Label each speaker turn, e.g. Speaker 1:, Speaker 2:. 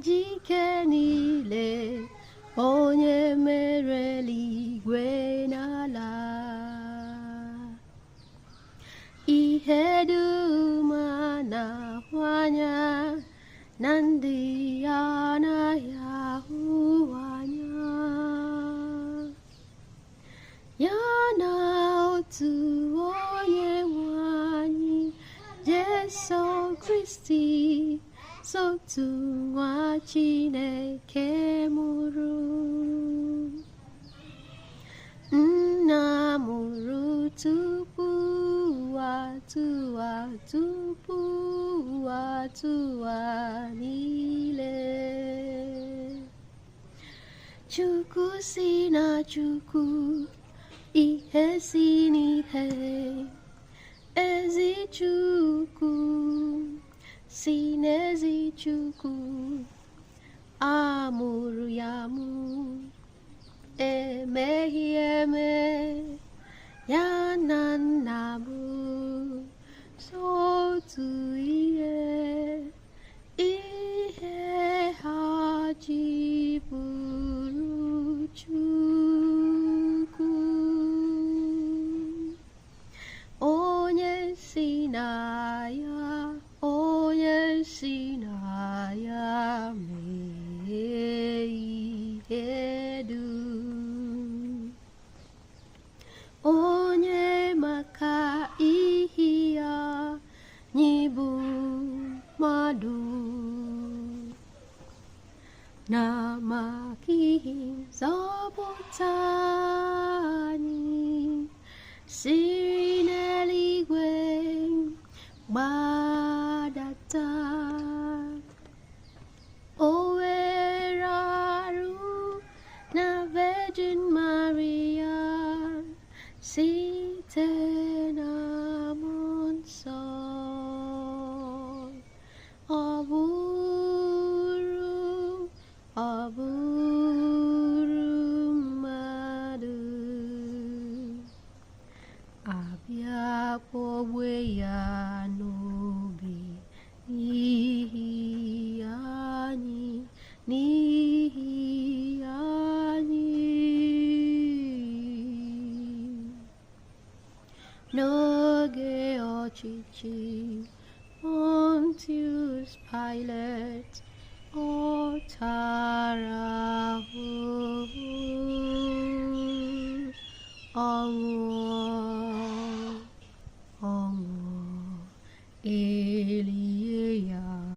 Speaker 1: jike niile, onye mere eluigwe n'ala. Ihe dum a na-ahụ anya na ndị anaghị ahụ anya, ya na otu onye nwe anyị Jesu Kristi, otu nwa Chineke mụrụ. Nna mụrụ tupu atụwa niile. Chukwu si na Chukwu, ihe si n'ihe, ezi Chukwu si n'ezi Chukwu, amụrụ ya mụ, emeghị eme, ya na nna m otu ihe, ihe ha ji bụrụ Chukwu. Onye si na ya, onye si na ya mee ihe dum. Onye maka ihe ya nyịbụ mmadụ, na maka ihe nzọpụta anyị siri n'eluigwe gbadata. O were arụ na Virgin Maria site na mmụọ nsọ. Ọ bụrụ mmadụ, abịa kpọgbe ya n'obi n'ihi anyị. N'oge ọchịchị Pontius Pilate, ọ tara ahụhụ, ọ ṅụọ